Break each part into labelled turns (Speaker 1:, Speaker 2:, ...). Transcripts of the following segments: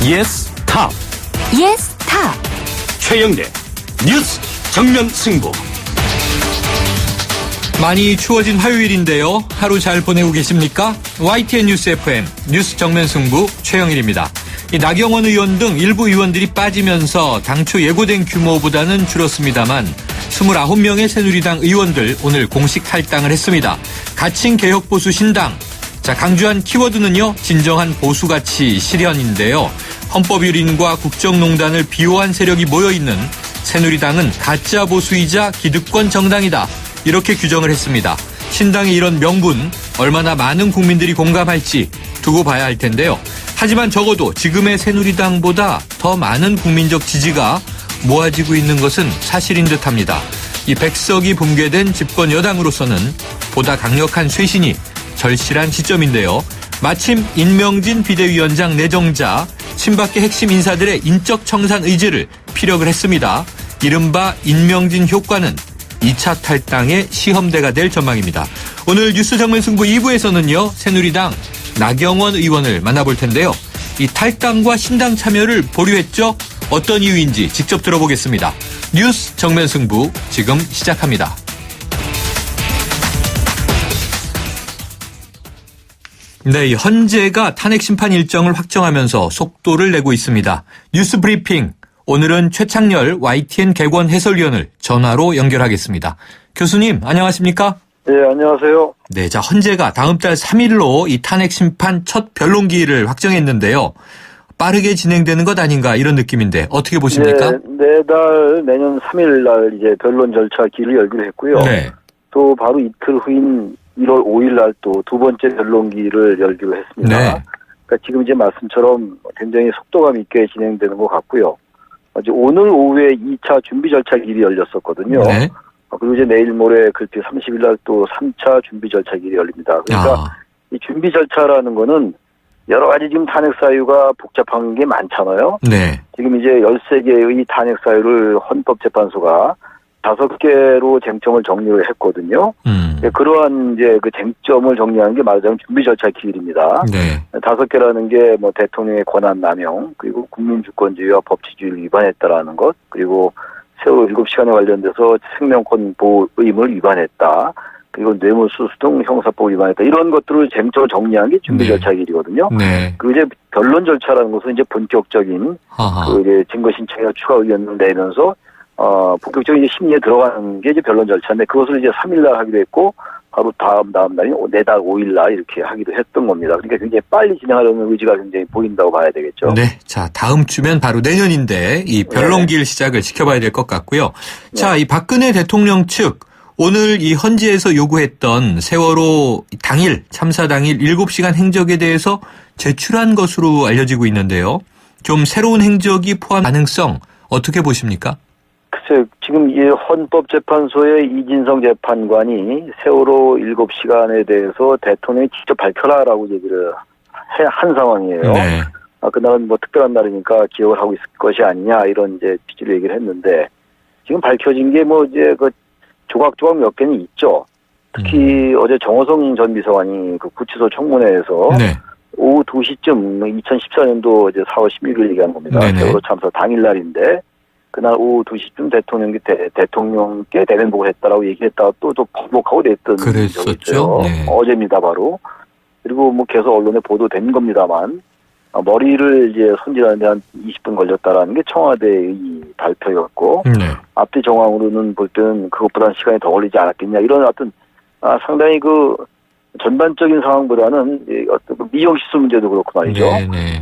Speaker 1: 예스 탑.
Speaker 2: 예스 탑.
Speaker 1: 최영대 뉴스 정면 승부.
Speaker 3: 많이 추워진 화요일인데요. 하루 잘 보내고 계십니까? YTN 뉴스 FM 뉴스 정면 승부 최영일입니다. 나경원 의원 등 일부 의원들이 빠지면서 당초 예고된 규모보다는 줄었습니다만 29명의 새누리당 의원들 오늘 공식 탈당을 했습니다. 가칭 개혁보수 신당. 자, 강조한 키워드는요. 진정한 보수가치 실현인데요. 헌법유린과 국정농단을 비호한 세력이 모여있는 새누리당은 가짜 보수이자 기득권 정당이다. 이렇게 규정을 했습니다. 신당의 이런 명분 얼마나 많은 국민들이 공감할지 두고 봐야 할 텐데요. 하지만 적어도 지금의 새누리당보다 더 많은 국민적 지지가 모아지고 있는 것은 사실인 듯합니다. 이 백석이 붕괴된 집권 여당으로서는 보다 강력한 쇄신이 절실한 시점인데요. 마침 임명진 비대위원장 내정자 친박계 핵심 인사들의 인적 청산 의지를 피력을 했습니다. 이른바 임명진 효과는 2차 탈당의 시험대가 될 전망입니다. 오늘 뉴스 정면 승부 2부에서는요. 새누리당 나경원 의원을 만나볼 텐데요. 이 탈당과 신당 참여를 보류했죠. 어떤 이유인지 직접 들어보겠습니다. 뉴스 정면 승부 지금 시작합니다. 네, 헌재가 탄핵 심판 일정을 확정하면서 속도를 내고 있습니다. 뉴스 브리핑. 오늘은 최창렬 YTN 개권 해설위원을 전화로 연결하겠습니다. 교수님, 안녕하십니까?
Speaker 4: 네, 안녕하세요.
Speaker 3: 네, 자, 헌재가 다음 달 3일로 이 탄핵 심판 첫 변론기일을 확정했는데요. 빠르게 진행되는 것 아닌가 이런 느낌인데 어떻게 보십니까?
Speaker 4: 네, 내달 내년 3일 날 이제 변론 절차 기일을 열기로 했고요.
Speaker 3: 네.
Speaker 4: 또 바로 이틀 후인 1월 5일 날 또 두 번째 변론기를 열기로 했습니다.
Speaker 3: 네.
Speaker 4: 그러니까 지금 이제 말씀처럼 굉장히 속도감 있게 진행되는 것 같고요. 어제 오늘 오후에 2차 준비 절차 기일이 열렸었거든요.
Speaker 3: 네.
Speaker 4: 그리고 이제 내일 모레 글피 30일 날 또 3차 준비 절차 기일이 열립니다. 그러니까 이 준비 절차라는 거는 여러 가지 지금 탄핵 사유가 복잡한 게 많잖아요.
Speaker 3: 네.
Speaker 4: 지금 이제 13개의 탄핵 사유를 헌법재판소가 5개로 쟁점을 정리를 했거든요. 그러한 이제 그 쟁점을 정리하는 게 말하자면 준비 절차 기일입니다.
Speaker 3: 네.
Speaker 4: 5개라는 게 뭐 대통령의 권한 남용, 그리고 국민주권주의와 법치주의를 위반했다라는 것, 그리고 세월호 7시간에 관련돼서 생명권 보호 의무를 위반했다. 그리고 뇌물수수 등 형사법 위반했다. 이런 것들을 쟁점을 정리한 게 준비 절차 기일이거든요.
Speaker 3: 네.
Speaker 4: 그리고 이제 변론 절차라는 것은 이제 본격적인 그 이제 증거 신청이나 추가 의견을 내면서 본격적인 이제 심리에 들어가는 게 이제 변론 절차인데 그것을 이제 3일 날 하기로 했고 바로 다음 날인 내달 5일 날 이렇게 하기로 했던 겁니다. 그러니까 굉장히 빨리 진행하려는 의지가 굉장히 보인다고 봐야 되겠죠.
Speaker 3: 네. 자, 다음 주면 바로 내년인데 이 변론기일 시작을 지켜봐야 될 것 같고요. 자, 이 박근혜 대통령 측 오늘 이 헌재에서 요구했던 세월호 당일 참사 당일 7시간 행적에 대해서 제출한 것으로 알려지고 있는데요. 좀 새로운 행적이 포함 가능성 어떻게 보십니까? 글쎄,
Speaker 4: 지금 이 헌법재판소의 이진성 재판관이 세월호 7시간에 대해서 대통령이 직접 발표라라고 얘기를 한 상황이에요.
Speaker 3: 네.
Speaker 4: 그날은 뭐 특별한 날이니까 기억을 하고 있을 것이 아니냐 이런 이제 취지로 얘기를 했는데 지금 밝혀진 게 뭐 이제 그 조각조각 몇 개는 있죠. 특히 어제 정호성 전 비서관이 그 구치소 청문회에서
Speaker 3: 네.
Speaker 4: 오후 2시쯤 2014년도 이제 4월 16일 얘기한 겁니다.
Speaker 3: 네네.
Speaker 4: 세월호 참사 당일날인데 그날 오후 2시쯤 대통령께 대면복을 했다라고 얘기했다가 또 번복하고 냈던 적이 있어요.
Speaker 3: 네.
Speaker 4: 어제입니다, 바로. 그리고 뭐 계속 언론에 보도된 겁니다만 머리를 이제 손질하는 데 한 20분 걸렸다라는 게 청와대의 발표였고 앞뒤 정황으로는 볼 때는 그것보다는 시간이 더 걸리지 않았겠냐 이런 어떤 상당히 그 전반적인 상황보다는 어떤 미용시설 문제도 그렇고 말이죠.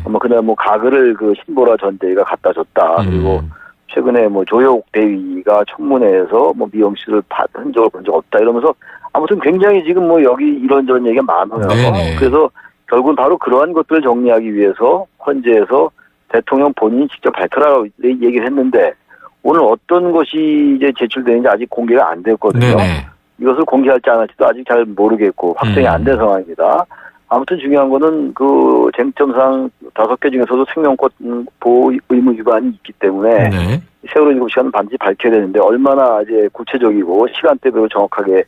Speaker 4: 뭐 그날 뭐 가글을 그 신보라 전 대위가 갖다 줬다. 그리고 최근에 뭐 조혁 대위가 청문회에서 뭐 미용실을 흔적을 본 적 없다 이러면서 아무튼 굉장히 지금 뭐 여기 이런저런 얘기가 많아요. 그래서 결국은 바로 그러한 것들을 정리하기 위해서 헌재에서 대통령 본인이 직접 발표라고 얘기를 했는데 오늘 어떤 것이 이제 제출되는지 아직 공개가 안 됐거든요. 이것을 공개할지 안 할지도 아직 잘 모르겠고 확정이 안 된 상황입니다. 아무튼 중요한 거는 그 쟁점상 5개 중에서도 생명권 보호 의무 위반이 있기 때문에 세월호 7시간은 반드시 밝혀야 되는데 얼마나 이제 구체적이고 시간대별로 정확하게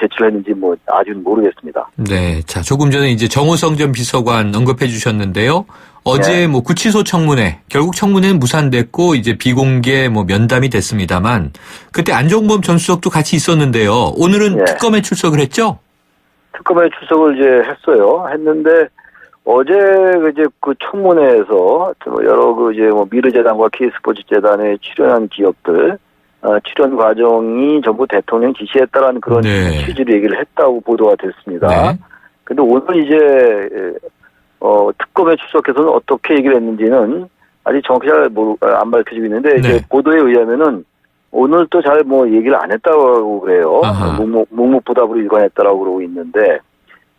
Speaker 4: 제출했는지 뭐 아직은 모르겠습니다.
Speaker 3: 네. 자, 조금 전에 이제 정호성 전 비서관 언급해 주셨는데요. 어제 뭐 구치소 청문회, 결국 청문회는 무산됐고 이제 비공개 뭐 면담이 됐습니다만 그때 안종범 전 수석도 같이 있었는데요. 오늘은 특검에 출석을 했죠?
Speaker 4: 특검에 출석을 이제 했어요. 했는데 어제 이제 그 청문회에서 여러 그 이제 뭐 미르재단과 K스포츠재단에 출연한 기업들 출연 과정이 전부 대통령 지시했다라는 그런 취지로 얘기를 했다고 보도가 됐습니다.
Speaker 3: 네.
Speaker 4: 근데 오늘 이제 특검에 출석해서는 어떻게 얘기를 했는지는 아직 정확히 잘 안 밝혀지고 있는데 이제 보도에 의하면은 오늘 또 잘 뭐 얘기를 안 했다고 그래요. 묵묵부답으로 일관했다라고 그러고 있는데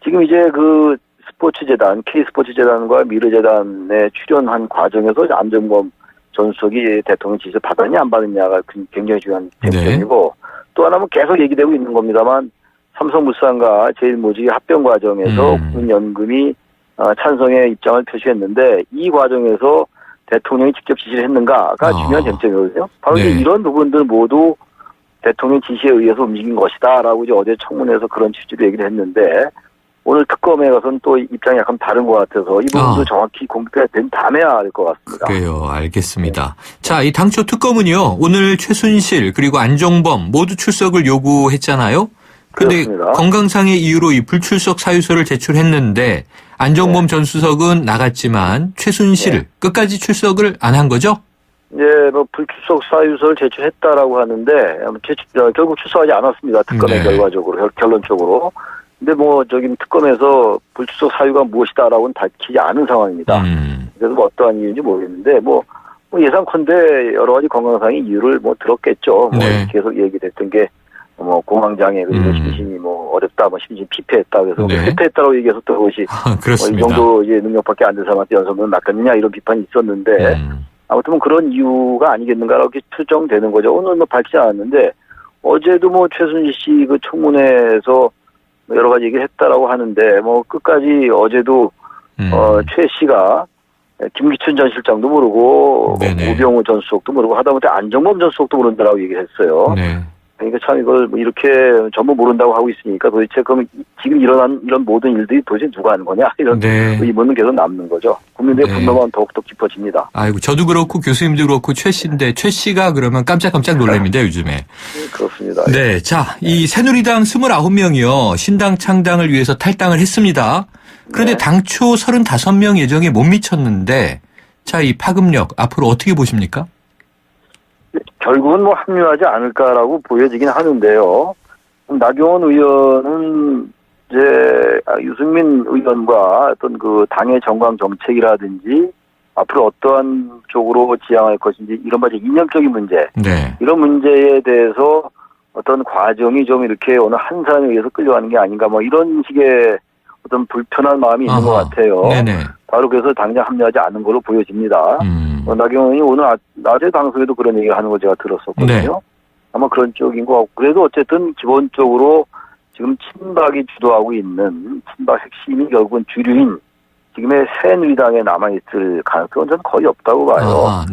Speaker 4: 지금 이제 그 스포츠재단, K스포츠재단과 미르재단에 출연한 과정에서 안종범 전 수석이 대통령 지시를 받았냐 안 받았냐가 굉장히 중요한 쟁점이고 또 하나는 계속 얘기되고 있는 겁니다만 삼성물산과 제일모직의 합병 과정에서 국민연금이 찬성의 입장을 표시했는데 이 과정에서 대통령이 직접 지시를 했는가가 중요한 쟁점이거든요. 바로 이제 이런 부분들 모두 대통령 지시에 의해서 움직인 것이다라고 이제 어제 청문회에서 그런 취지로 얘기를 했는데 오늘 특검에 가서는 또 입장이 약간 다른 것 같아서 이 부분도 정확히 공개가 된 다음에야 알 것 같습니다.
Speaker 3: 그래요. 알겠습니다. 자, 이 당초 특검은요. 오늘 최순실 그리고 안종범 모두 출석을 요구했잖아요. 그런데 건강상의 이유로 이 불출석 사유서를 제출했는데 안종범 전 수석은 나갔지만 최순실 끝까지 출석을 안 한 거죠?
Speaker 4: 뭐 불출석 사유서를 제출했다라고 하는데 결국 출석하지 않았습니다. 특검의 결과적으로 결론적으로. 근데 뭐 저기 특검에서 불출석 사유가 무엇이다라고는 밝히지 않은 상황입니다. 그래서 뭐 어떠한 이유인지 모르겠는데 뭐 예상컨대 여러 가지 건강상의 이유를 뭐 들었겠죠. 뭐 계속 얘기됐던 게 뭐 공황장애 그리고 심신이 뭐 어렵다, 뭐 심신 피폐했다 그래서 피폐했다고 얘기해서 또 그것이 뭐 이 정도 이제 능력밖에 안 된 사람한테 연설문을 맡겼느냐 이런 비판이 있었는데 아무튼 뭐 그런 이유가 아니겠는가라고 추정되는 거죠. 오늘 뭐 밝히지 않았는데 어제도 뭐 최순실 씨 그 청문회에서 여러 가지 얘기를 했다라고 하는데 뭐 끝까지 어제도 최 씨가 김기춘 전 실장도 모르고 우병우 전 수석도 모르고 하다못해 안종범 전 수석도 모른다라고 얘기를 했어요. 그러니까 참 이걸 뭐 이렇게 전부 모른다고 하고 있으니까 도대체 그럼 지금 일어난 이런 모든 일들이 도대체 누가 하는 거냐 이런 의문은 계속 남는 거죠. 국민들의 분노만 더욱더 깊어집니다.
Speaker 3: 아이고 저도 그렇고 교수님도 그렇고 최 씨인데 최 씨가 그러면 깜짝깜짝 놀랍니다 요즘에.
Speaker 4: 그렇습니다.
Speaker 3: 네, 자, 이 새누리당 29명이요 신당 창당을 위해서 탈당을 했습니다. 그런데 당초 35명 예정에 못 미쳤는데 자, 이 파급력 앞으로 어떻게 보십니까?
Speaker 4: 결국은 뭐 합류하지 않을까라고 보여지긴 하는데요. 나경원 의원은 이제 유승민 의원과 어떤 그 당의 정강 정책이라든지 앞으로 어떠한 쪽으로 지향할 것인지 이런 바 이념적인 문제, 이런 문제에 대해서 어떤 과정이 좀 이렇게 어느 한 사람에 의해서 끌려가는 게 아닌가 뭐 이런 식의 어떤 불편한 마음이 있는 것 같아요. 바로 그래서 당장 합류하지 않은 걸로 보여집니다. 나경원이 오늘 낮에 방송에도 그런 얘기를 하는 걸 제가 들었었거든요. 아마 그런 쪽인 것 같고 그래도 어쨌든 기본적으로 지금 친박이 주도하고 있는 친박 핵심이 결국은 주류인 지금의 새누리당에 남아있을 가능성은 저는 거의 없다고 봐요.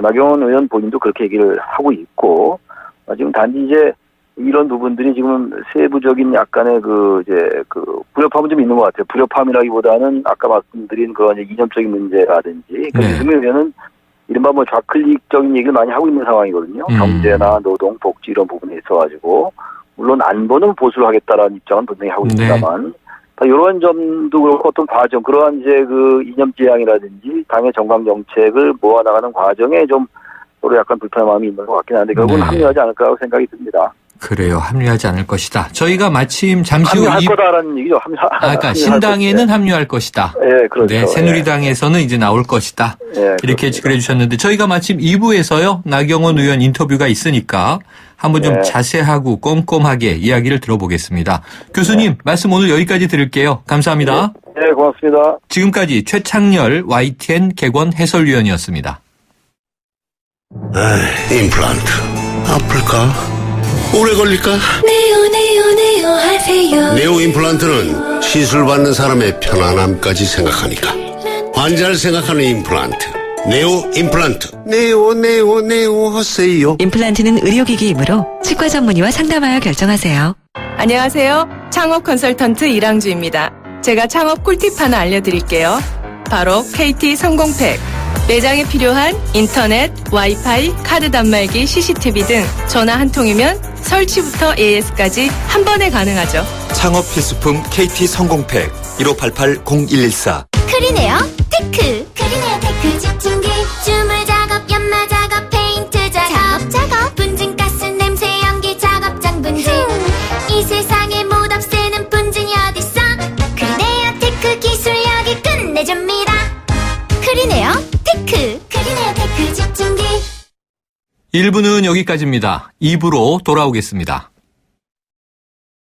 Speaker 4: 나경원 의원 본인도 그렇게 얘기를 하고 있고 지금 단지 이제 이런 부분들이 지금 세부적인 약간의 불협화음은 좀 있는 것 같아요. 불협화음이라기보다는 아까 말씀드린 그런 이념적인 문제라든지 유승민 의원은 이른바 뭐 좌클릭적인 얘기를 많이 하고 있는 상황이거든요. 경제나 노동, 복지 이런 부분에 있어가지고 물론 안보는 보수를 하겠다라는 입장은 분명히 하고 있습니다만 이런 점도 그렇고 어떤 과정 그러한 이제 그 이념 지향이라든지 당의 정강 정책을 모아나가는 과정에 좀 서로 약간 불편한 마음이 있는 것 같긴 한데 결국은 합류하지 않을까라고 생각이 듭니다.
Speaker 3: 그래요. 합류하지 않을 것이다. 저희가 마침 잠시 후
Speaker 4: 합류할 거다라는 얘기죠.
Speaker 3: 그러니까 신당에는 합류할 것이다.
Speaker 4: 그렇죠.
Speaker 3: 네, 새누리당에서는 이제 나올 것이다. 이렇게 그래 주셨는데 저희가 마침 2부에서요. 나경원 의원 인터뷰가 있으니까 한번 좀 자세하고 꼼꼼하게 이야기를 들어보겠습니다. 교수님 말씀 오늘 여기까지 들을게요. 감사합니다.
Speaker 4: 네, 고맙습니다.
Speaker 3: 지금까지 최창렬 YTN 개관 해설위원이었습니다.
Speaker 5: 임플란트 아플까? 오래 걸릴까?
Speaker 2: 네오 하세요.
Speaker 5: 네오 임플란트는 시술 받는 사람의 편안함까지 생각하니까 환자를 생각하는 임플란트 네오 임플란트 네오 하세요.
Speaker 2: 임플란트는 의료기기이므로 치과 전문의와 상담하여 결정하세요.
Speaker 6: 안녕하세요. 창업 컨설턴트 이랑주입니다. 제가 창업 꿀팁 하나 알려드릴게요. 바로 KT 성공팩. 매장에 필요한 인터넷, 와이파이, 카드 단말기, CCTV 등 전화 한 통이면 설치부터 AS까지 한 번에 가능하죠.
Speaker 7: 창업 필수품 KT 성공팩 1588-0114.
Speaker 8: 크리네어 테크. 크리네어 테크 집중기. 주물 작업, 연마 작업, 페인트 작업. 분진가스, 냄새, 연기 작업장 분진. 이 세상에 못 없애는 분진이 어딨어. 크리네어 테크 기술력이 끝내줍니다. 크리네어 테크. 크리네어 테크 집중기.
Speaker 3: 1부는 여기까지입니다. 2부로 돌아오겠습니다.